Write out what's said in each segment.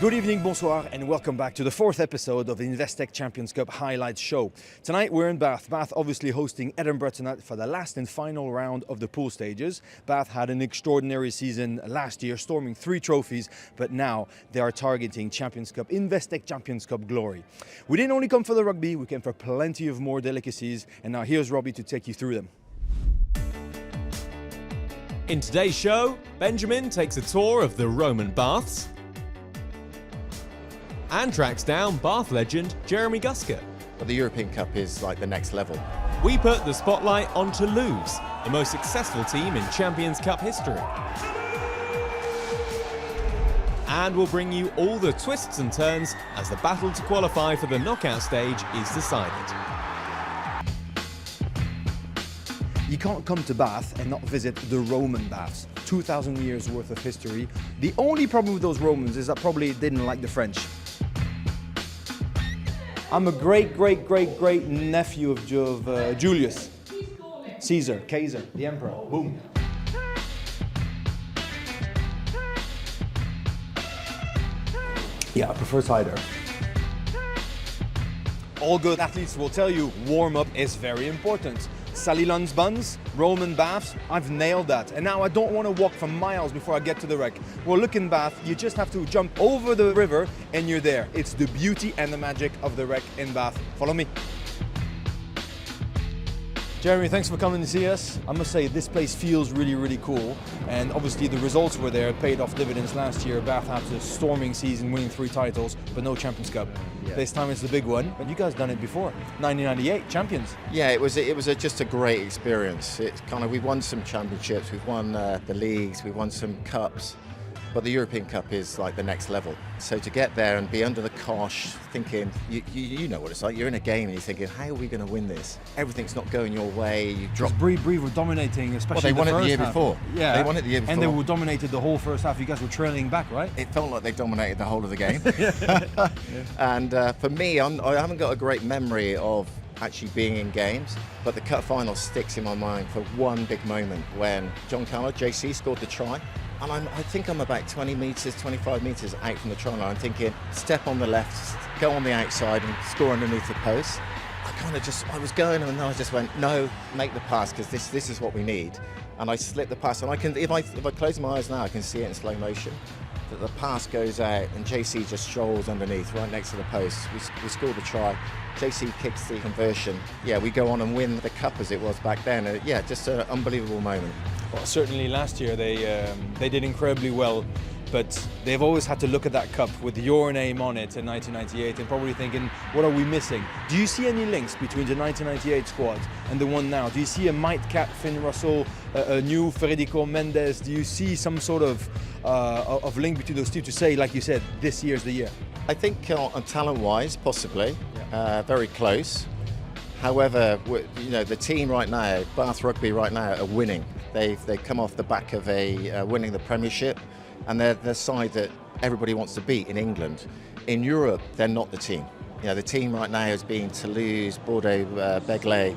Good evening, bonsoir, and welcome back to the fourth episode of the Investec Champions Cup highlights show. Tonight we're in Bath. Bath obviously hosting Edinburgh tonight for the last and final round of the pool stages. Bath had an extraordinary season last year, storming 3 trophies, but now they are targeting Champions Cup, Investec Champions Cup glory. We didn't only come for the rugby, we came for plenty of more delicacies, and now here's Robbie to take you through them. In today's show, Benjamin takes a tour of the Roman baths and tracks down Bath legend Jeremy Guscott. But the European Cup is like the next level. We put the spotlight on Toulouse, the most successful team in Champions Cup history. And we'll bring you all the twists and turns as the battle to qualify for the knockout stage is decided. You can't come to Bath and not visit the Roman baths. 2,000 years worth of history. The only problem with those Romans is that probably they didn't like the French. I'm a great nephew of Julius Caesar, Kayser, the emperor. Boom. Yeah, I prefer cider. All good athletes will tell you warm-up is very important. Salilon's buns, Roman baths, I've nailed that. And now I don't want to walk for miles before I get to the wreck. Well, look in Bath, you just have to jump over the river and you're there. It's the beauty and the magic of the wreck in Bath. Follow me. Jeremy, thanks for coming to see us. I must say, this place feels really cool. And obviously the results were there, paid off dividends last year. Bath had a storming season, winning 3 titles, but no Champions Cup. Yeah. This time it's the big one, but you guys done it before. 1998, champions. Yeah, it was just a great experience. It's kind of, we won some championships, we've won the leagues, we've won some cups. But the European Cup is like the next level. So to get there and be under the cosh, thinking, you know what it's like, you're in a game and you're thinking, how are we going to win this? Everything's not going your way, you drop. Breathe were dominating, especially well, they the won it the year first half. before. Yeah, they won it the year before. And they dominated the whole first half. You guys were trailing back, right? It felt like they dominated the whole of the game. And for me, I haven't got a great memory of actually being in games, but the cup final sticks in my mind for one big moment when John Callaghan, JC, scored the try. And I think I'm about 20 metres, 25 metres out from the try line. I'm thinking, step on the left, go on the outside and score underneath the post. I was going and then I just went, no, make the pass, because this is what we need. And I slipped the pass, and I can, if I close my eyes now, I can see it in slow motion. That the pass goes out and JC just strolls underneath, right next to the post. We scored the try. JC kicks the conversion. Yeah, we go on and win the cup as it was back then. Yeah, just an unbelievable moment. Well, certainly last year they did incredibly well, but they've always had to look at that cup with your name on it in 1998 and probably thinking, what are we missing? Do you see any links between the 1998 squad and the one now? Do you see a Mike Cat, Finn Russell, a new Federico Mendes? Do you see some sort of link between those two to say, like you said, this year's the year? I think on talent-wise, possibly, very close. However, the team right now, Bath Rugby right now, are winning. They've come off the back of winning the Premiership, and they're the side that everybody wants to beat in England. In Europe, they're not the team. The team right now has been Toulouse, Bordeaux, Begley.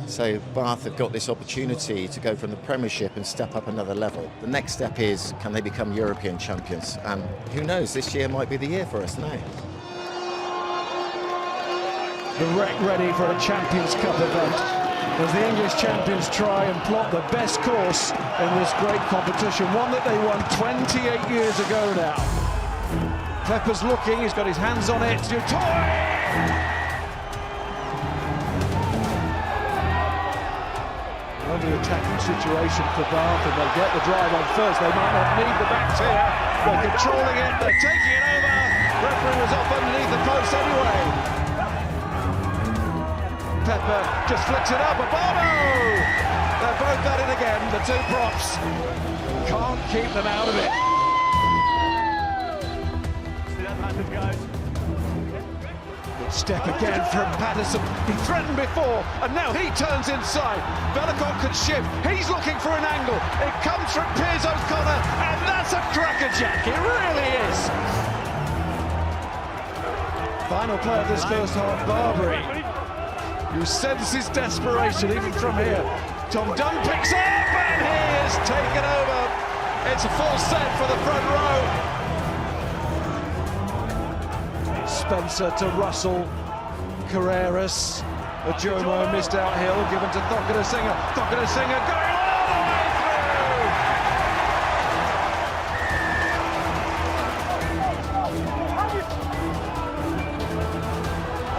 So Bath have got this opportunity to go from the Premiership and step up another level. The next step is, can they become European champions? And who knows, this year might be the year for us now. The wreck ready for a Champions Cup event as the English champions try and plot the best course in this great competition, one that they won 28 years ago now. Pepper's looking, he's got his hands on it. Lovely attacking situation for Bath, and they'll get the drive on first. They might not need the backs here. They're controlling it, they're taking it over. Referee was off underneath the post anyway. Pepper just flicks it up, Abado! They're both at it again, the two props. Can't keep them out of it. Good step again from Patterson. He threatened before, and now he turns inside. Bellecourt can shift, he's looking for an angle. It comes from Piers O'Connor, and that's a crackerjack, it really is. Final play of this first half, Barbary. You sense his desperation even from here. Tom Dunn picks up and he is taken over. It's a full set for the front row. Spencer to Russell. Carreras. Ajomo missed out hill, given to Thokanasiga. Thokanasiga going all the way through!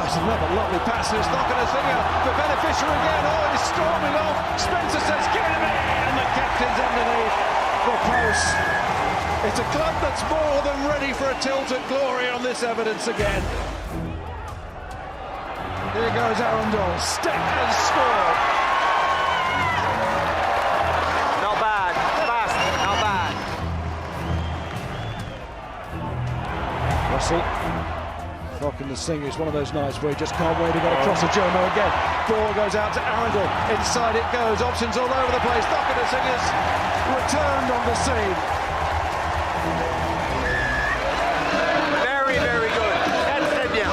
That's another lovely pass. It's Thokanasiga, the beneficiary again. Oh, he's storming off. Spencer says, give it to me! And the captain's underneath the post. It's a club that's more than ready for a tilt at glory on this evidence again. Here goes Arundel, step and score. Not bad, fast, not bad. Russell, Thokanasiga, it's one of those nights where he just can't wait to get across to Jomo again. Ball goes out to Arundel, inside it goes, options all over the place. Thokanasiga's returned on the scene. Very, very good. That's bien.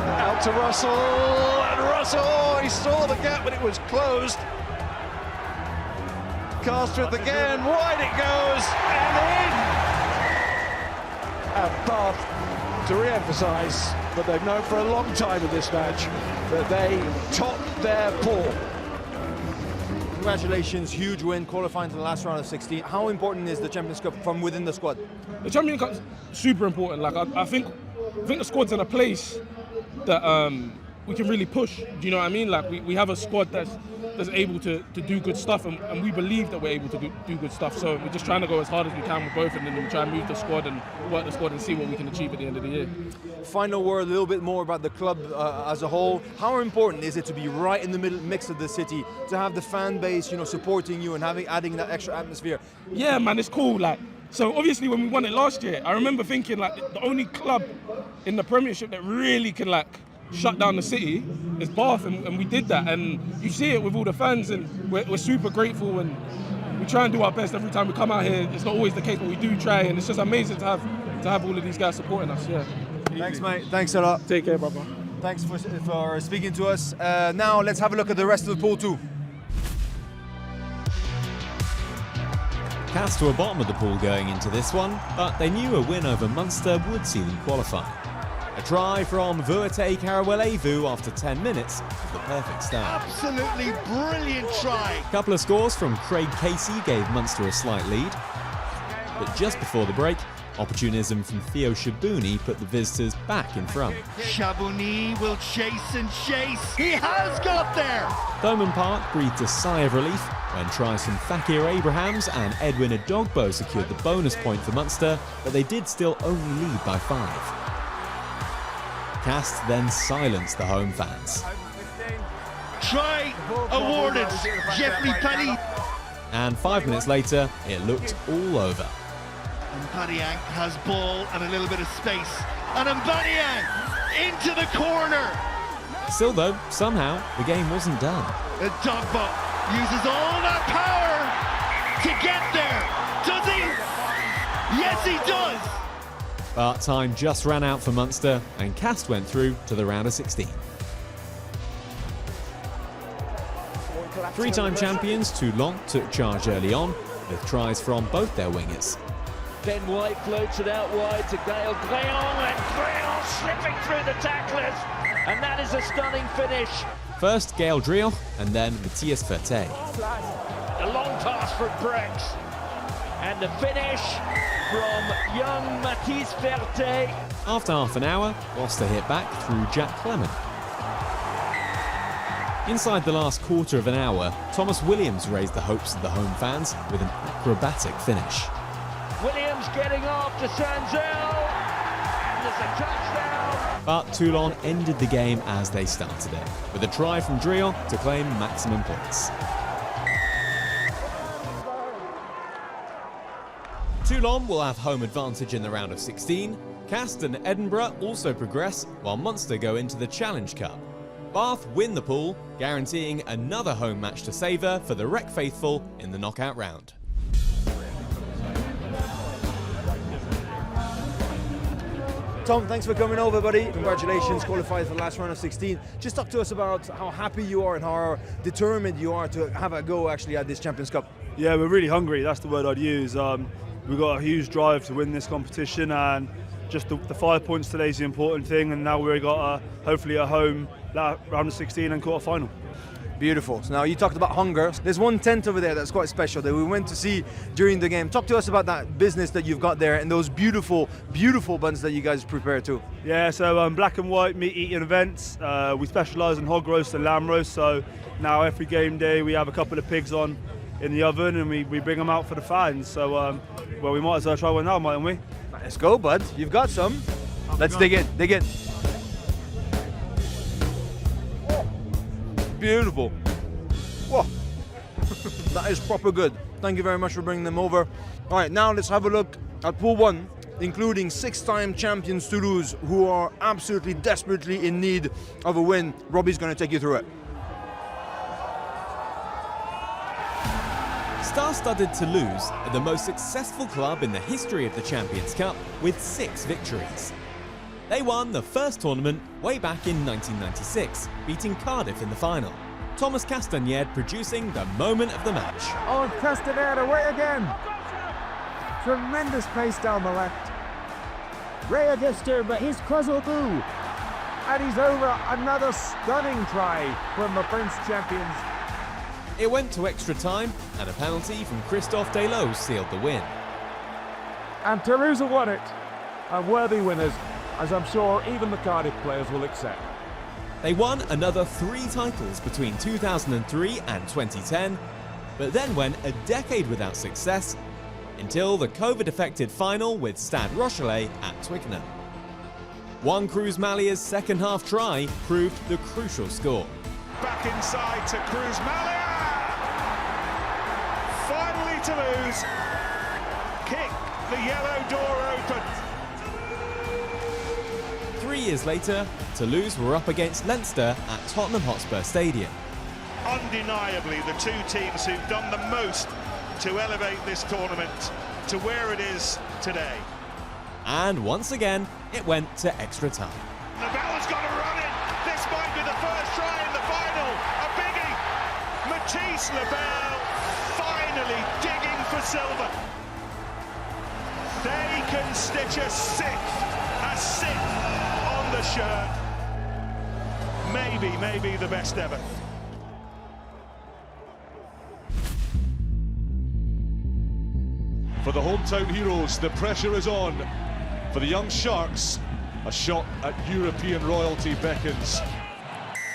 Out to Russell, and Russell, he saw the gap, but it was closed. Castreth again, wide it goes, and in! And Bath, to re-emphasise, that they've known for a long time in this match, that they topped their pool. Congratulations, huge win, qualifying to the last round of 16. How important is the Champions Cup from within the squad? The Champions Cup is super important. Like I think the squad's in a place that we can really push. Do you know what I mean? Like we have a squad that's able to do good stuff, and we believe that we're able to do good stuff. So we're just trying to go as hard as we can with both, and then we try and move the squad and work the squad and see what we can achieve at the end of the year. Final word, a little bit more about the club as a whole. How important is it to be right in the middle mix of the city, to have the fan base, supporting you and adding that extra atmosphere? Yeah, man, it's cool. Like, so obviously when we won it last year, I remember thinking like the only club in the Premiership that really can shut down the city is Bath, and we did that. And you see it with all the fans, and we're super grateful, and we try and do our best every time we come out here. It's not always the case, but we do try, and it's just amazing to have all of these guys supporting us. Yeah. Thanks, mate. Thanks a lot. Take care, brother. Thanks for speaking to us. Now let's have a look at the rest of the pool too. Cast were bottom of the pool going into this one, but they knew a win over Munster would see them qualify. A try from Vuate Karawelevu after 10 minutes was the perfect start. Absolutely brilliant try. A couple of scores from Craig Casey gave Munster a slight lead, but just before the break, opportunism from Theo Shabuni put the visitors back in front. Shabuni will chase and chase. He has got there. Thomond Park breathed a sigh of relief when tries from Fakir Abrahams and Edwin Adogbo secured the bonus point for Munster, but they did still only lead by 5. Cast then silenced the home fans. Try awarded, Jeffrey Paddy. And 5 minutes later, it looked all over. Mbadiang has ball and a little bit of space. And Mbadiang into the corner. Still though, somehow, the game wasn't done. Adogbo uses all that power to get there. Does he? Yes, he does. But time just ran out for Munster, and Cast went through to the round of 16. Three-time champions Toulon took charge early on, with tries from both their wingers. Ben White floats it out wide to Gael Greon, and Greon slipping through the tacklers, and that is a stunning finish. First Gael Driel, and then Matthias Ferté. A long pass from Brex, and the finish from young Matthias Ferté. After half an hour, Gloucester hit back through Jack Clement. Inside the last quarter of an hour, Thomas Williams raised the hopes of the home fans with an acrobatic finish. Williams getting off to Sanzel, and there's a touchdown. But Toulon ended the game as they started it, with a try from Driel to claim maximum points. Toulon will have home advantage in the round of 16. Cast and Edinburgh also progress, while Munster go into the Challenge Cup. Bath win the pool, guaranteeing another home match to savour for the Rec faithful in the knockout round. Tom, thanks for coming over, buddy. Congratulations, qualified for the last round of 16. Just talk to us about how happy you are and how determined you are to have a go actually at this Champions Cup. Yeah, we're really hungry, that's the word I'd use. We've got a huge drive to win this competition, and just the 5 points today is the important thing, and now we've got hopefully a home round of 16 and quarter final. Beautiful. So now you talked about hunger. There's one tent over there that's quite special that we went to see during the game. Talk to us about that business that you've got there and those beautiful, beautiful buns that you guys prepare too. Yeah, so black and white meat eating events. We specialise in hog roast and lamb roast. So now every game day we have a couple of pigs on in the oven and we bring them out for the fans. So well, we might as well try one now, mightn't we? Let's go, bud. You've got some. Let's dig in. Dig in. Beautiful. Whoa. That is proper good. Thank you very much for bringing them over. All right, now let's have a look at Pool 1, including 6-time champions Toulouse, who are absolutely desperately in need of a win. Robbie's going to take you through it. Star-studded Toulouse are the most successful club in the history of the Champions Cup with 6 victories. They won the first tournament way back in 1996, beating Cardiff in the final. Thomas Castagnède producing the moment of the match. Oh, Castagnède away again. Tremendous pace down the left. Ray Augusta, but here's Kosovu. And he's over. Another stunning try from the French champions. It went to extra time, and a penalty from Christophe Delos sealed the win. And Toulouse have won it. And worthy winners, as I'm sure even the Cardiff players will accept. They won another 3 titles between 2003 and 2010, but then went a decade without success until the COVID-affected final with Stade Rochelet at Twickenham. Juan Cruz Malia's second half try proved the crucial score. Back inside to Cruz Malia! Finally Toulouse kick the yellow door open. 3 years later, Toulouse were up against Leinster at Tottenham Hotspur Stadium. Undeniably the 2 teams who've done the most to elevate this tournament to where it is today. And once again, it went to extra time. Lebel's got to run it. This might be the first try in the final. A biggie. Matisse Lebel finally digging for silver. They can stitch a sixth on the shirt. Maybe the best ever. For the hometown heroes, the pressure is on. For the young Sharks, a shot at European royalty beckons.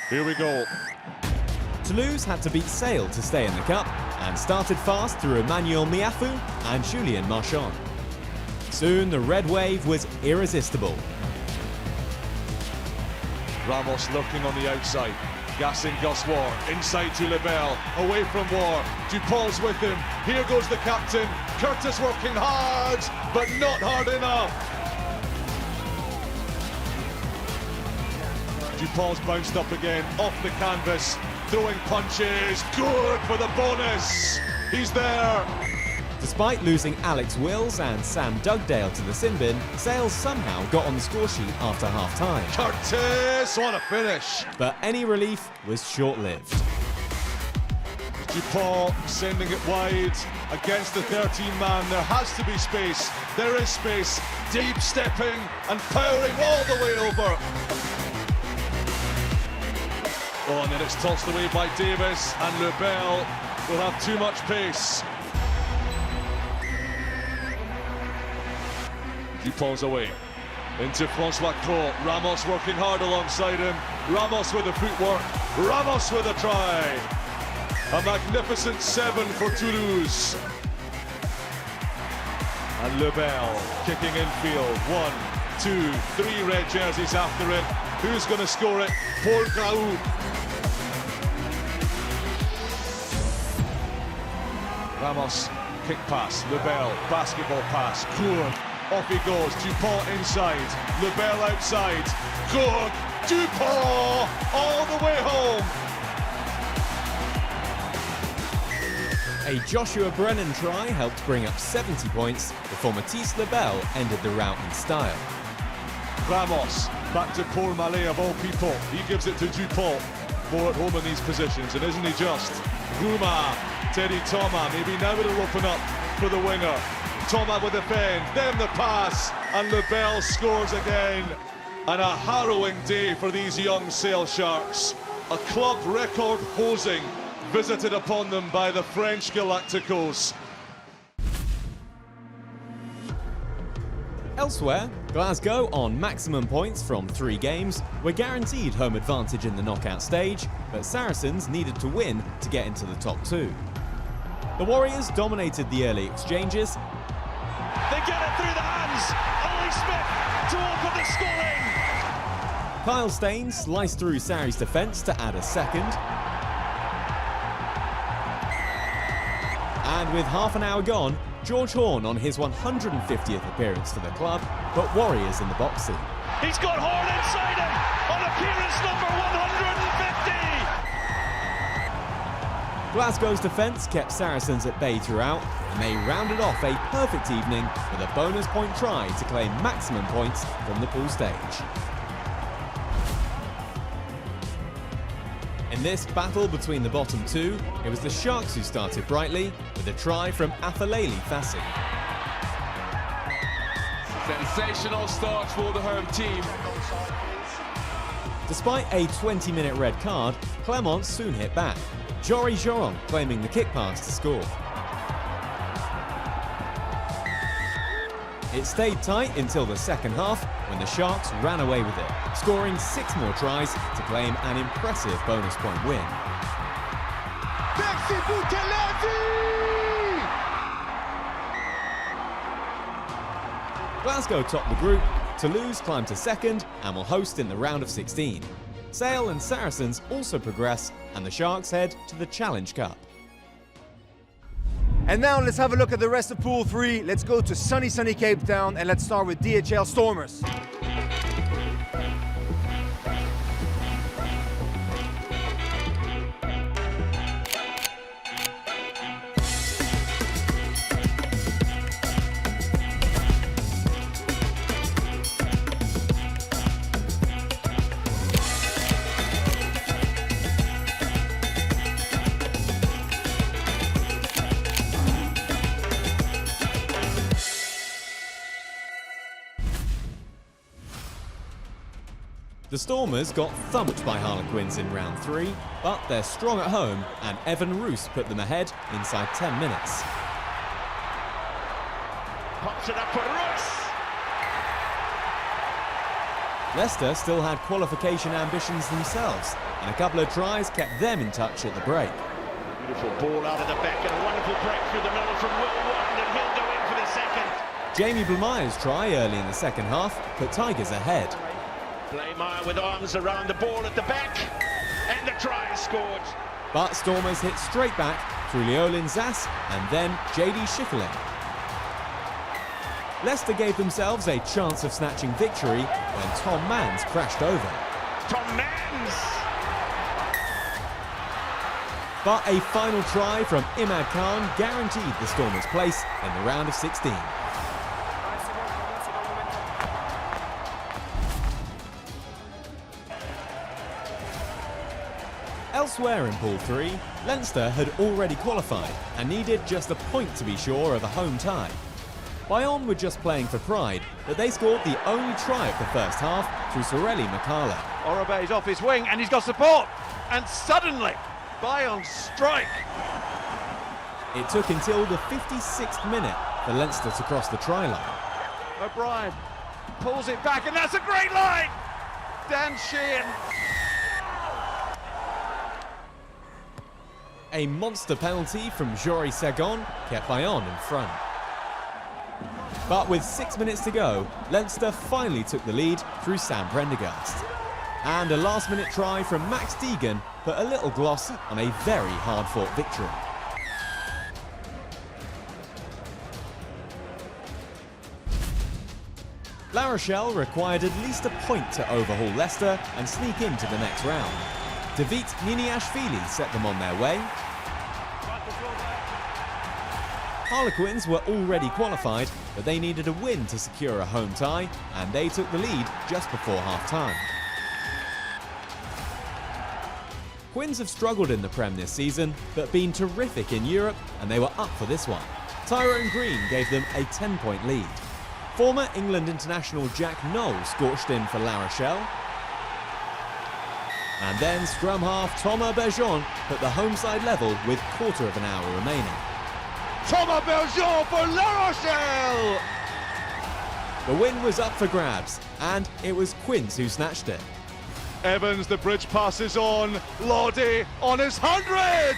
Here we go. Toulouse had to beat Sale to stay in the cup and started fast through Emmanuel Miafu and Julien Marchand. Soon the red wave was irresistible. Ramos lurking on the outside, gassing Gus War, inside to Lebel, away from War, Dupont's with him, here goes the captain, Curtis working hard, but not hard enough. Dupont's bounced up again, off the canvas, throwing punches, good for the bonus, he's there. Despite losing Alex Wills and Sam Dugdale to the sin bin, Sale somehow got on the score sheet after half-time. Curtis, what a finish! But any relief was short-lived. Dupont sending it wide against the 13-man. There has to be space. There is space. Deep stepping and powering all the way over. Oh, and then it's tossed away by Davis, and Lebel will have too much pace. Dupont's away. Into Francois Cros. Ramos working hard alongside him. Ramos with the footwork. Ramos with a try. A magnificent 7 for Toulouse. And Lebel kicking infield. 1, 2, 3 red jerseys after it. Who's going to score it? Paul Graou. Ramos, kick pass. Lebel, basketball pass. Good. Off he goes, Dupont inside, Lebel outside, good, Dupont all the way home. A Joshua Brennan try helped bring up 70 points before Matisse Lebel ended the rout in style. Ramos, back to Paul Mallet of all people, he gives it to Dupont, more at home in these positions, and isn't he just? Rouma, Teddy Thomas, maybe now it'll open up for the winger. Thomas with the defend, then the pass, and LeBel scores again. And a harrowing day for these young Sale Sharks. A club record hosing visited upon them by the French Galacticos. Elsewhere, Glasgow, on maximum points from 3 games, were guaranteed home advantage in the knockout stage, but Saracens needed to win to get into the top 2. The Warriors dominated the early exchanges. They get it through the hands. Ollie Smith to open the scoring. Kyle Stain sliced through Sarri's defence to add a second. And with half an hour gone, George Horn on his 150th appearance for the club, but Warriors in the box seat. He's got Horn inside him on appearance number 150. Glasgow's defence kept Saracens at bay throughout, and they rounded off a perfect evening with a bonus point try to claim maximum points from the pool stage. In this battle between the bottom 2, it was the Sharks who started brightly with a try from Afalele Fassi. Sensational start for the home team. Despite a 20-minute red card, Clermont soon hit back, Jory Joron claiming the kick pass to score. It stayed tight until the second half when the Sharks ran away with it, scoring 6 more tries to claim an impressive bonus point win. Glasgow topped the group, Toulouse climbed to second and will host in the round of 16. Sale and Saracens also progress, and the Sharks head to the Challenge Cup. And now let's have a look at the rest of Pool 3. Let's go to sunny Cape Town and let's start with DHL Stormers. The Stormers got thumped by Harlequins in round 3, but they're strong at home and Evan Roos put them ahead inside 10 minutes. Pops it up for Roos. Leicester still had qualification ambitions themselves, and a couple of tries kept them in touch at the break. Beautiful ball out of the back and a wonderful break through the middle from Will Wand, and he'll go in for the second. Jamie Blameyer's try early in the second half put Tigers ahead. Blamire with arms around the ball at the back, and the try is scored. But Stormers hit straight back through Leolin Zas and then JD Schickerling. Leicester gave themselves a chance of snatching victory when Tom Mans crashed over. Tom Mans! But a final try from Imad Khan guaranteed the Stormers' place in the round of 16. Elsewhere in Pool 3, Leinster had already qualified and needed just a point to be sure of a home tie. Bayonne were just playing for pride, but they scored the only try of the first half through Sorelli Makala. Orobe's off his wing and he's got support, and suddenly Bayonne strike. It took until the 56th minute for Leinster to cross the try line. O'Brien pulls it back, and that's a great line! Dan Sheehan. A monster penalty from Jory Segon kept Bayonne in front. But with 6 minutes to go, Leinster finally took the lead through Sam Prendergast. And a last-minute try from Max Deegan put a little gloss on a very hard-fought victory. La Rochelle required at least a point to overhaul Leicester and sneak into the next round. David Niniashvili set them on their way. Harlequins were already qualified, but they needed a win to secure a home tie, and they took the lead just before half-time. Quins have struggled in the Prem this season, but been terrific in Europe, and they were up for this one. Tyrone Green gave them a 10-point lead. Former England international Jack Noel scorched in for La Rochelle. And then scrum half Thomas Bergeron put the home side level with quarter of an hour remaining. Thomas Bergeron for La Rochelle! The win was up for grabs, and it was Quins who snatched it. Evans, the bridge passes on. Lodi on his 100th!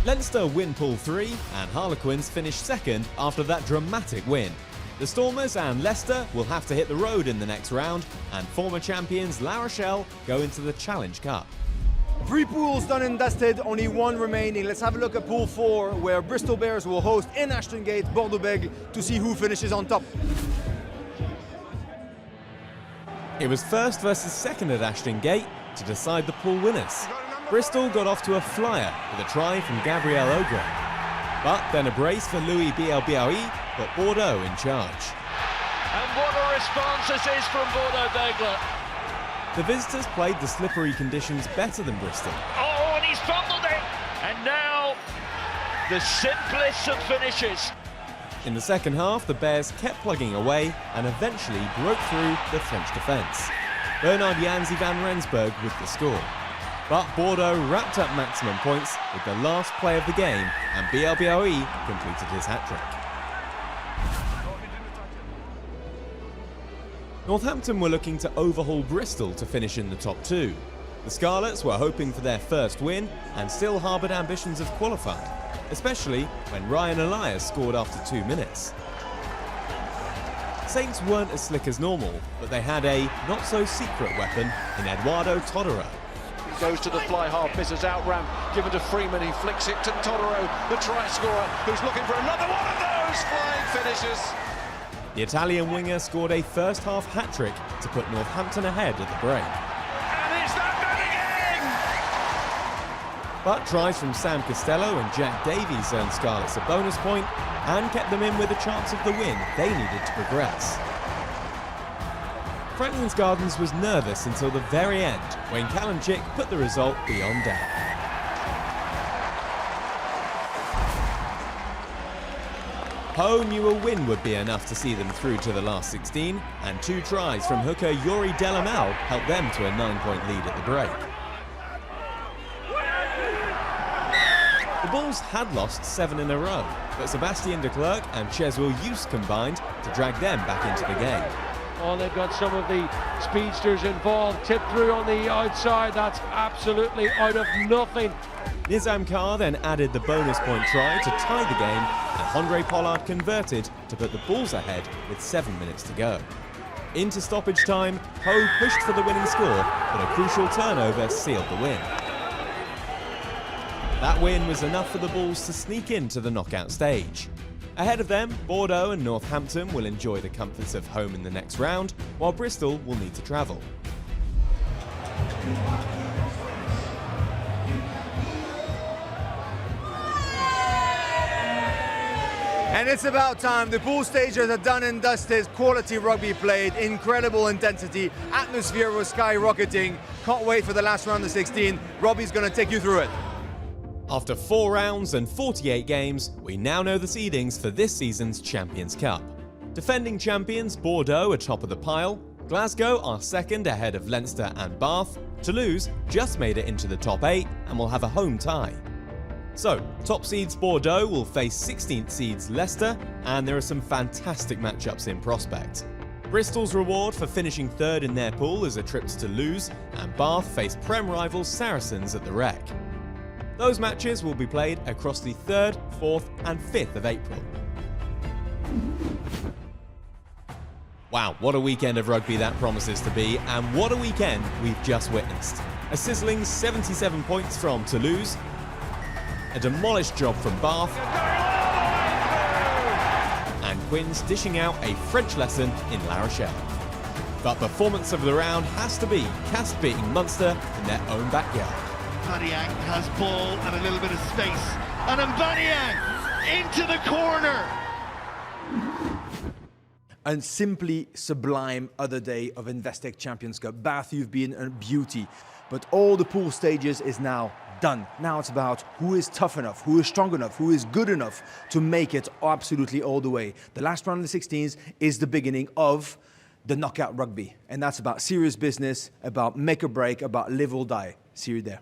Leinster win Pool 3, and Harlequins finished second after that dramatic win. The Stormers and Leicester will have to hit the road in the next round, and former champions La Rochelle go into the Challenge Cup. 3 pools done and dusted, only 1 remaining. Let's have a look at Pool 4, where Bristol Bears will host in Ashton Gate Bordeaux-Bègles to see who finishes on top. It was first versus second at Ashton Gate to decide the pool winners. Bristol got off to a flyer with a try from Gabriel Ogre. But then a brace for Louis Bielbiaoui put Bordeaux in charge. And what a response this is from Bordeaux-Bègles. The visitors played the slippery conditions better than Bristol. Oh, and he's fumbled it! And now, the simplest of finishes. In the second half, the Bears kept plugging away and eventually broke through the French defence. Bernard Janzi van Rensburg with the score. But Bordeaux wrapped up maximum points with the last play of the game, and Bielbiaoui completed his hat-trick. Northampton were looking to overhaul Bristol to finish in the top 2. The Scarlets were hoping for their first win and still harboured ambitions of qualifying, especially when Ryan Elias scored after 2 minutes. Saints weren't as slick as normal, but they had a not-so-secret weapon in Eduardo Todoro. He goes to the fly half, misses out ramp, given to Freeman, he flicks it to Todoro, the try scorer, who's looking for another one of those flying finishes. The Italian winger scored a first-half hat-trick to put Northampton ahead at the break. And it's that man again! But tries from Sam Costello and Jack Davies earned Scarlets a bonus point and kept them in with a chance of the win they needed to progress. Franklin's Gardens was nervous until the very end, when Callum Chick put the result beyond doubt. Ho knew a win would be enough to see them through to the last 16, and 2 tries from hooker Yori Delamel helped them to a 9-point lead at the break. The Bulls had lost 7 in a row, but Sebastien de Klerk and Cheswell Hughes combined to drag them back into the game. Oh, they've got some of the speedsters involved. Tipped through on the outside. That's absolutely out of nothing. Nizam Kar then added the bonus point try to tie the game, and Andre Pollard converted to put the Bulls ahead with 7 minutes to go. Into stoppage time, Ho pushed for the winning score, but a crucial turnover sealed the win. That win was enough for the Bulls to sneak into the knockout stage. Ahead of them, Bordeaux and Northampton will enjoy the comforts of home in the next round, while Bristol will need to travel. And it's about time. The pool stages are done and dusted. Quality rugby played, incredible intensity, atmosphere was skyrocketing. Can't wait for the last round of 16. Robbie's going to take you through it. After 4 rounds and 48 games, we now know the seedings for this season's Champions Cup. Defending champions Bordeaux are top of the pile, Glasgow are second ahead of Leinster and Bath, Toulouse just made it into the top 8 and will have a home tie. So, top seeds Bordeaux will face 16th seeds Leicester, and there are some fantastic matchups in prospect. Bristol's reward for finishing third in their pool is a trip to Toulouse, and Bath face Prem rivals Saracens at the Rec. Those matches will be played across the 3rd, 4th and 5th of April. Wow, what a weekend of rugby that promises to be, and what a weekend we've just witnessed. A sizzling 77 points from Toulouse, a demolished job from Bath, and Quins dishing out a French lesson in La Rochelle. But performance of the round has to be Castres beating Munster in their own backyard. Mbanyang has ball and a little bit of space. And Mbanyang into the corner. And simply sublime other day of Investec Champions Cup. Bath, you've been a beauty. But all the pool stages is now done. Now it's about who is tough enough, who is strong enough, who is good enough to make it absolutely all the way. The last round of the 16s is the beginning of the knockout rugby. And that's about serious business, about make or break, about live or die. See you there.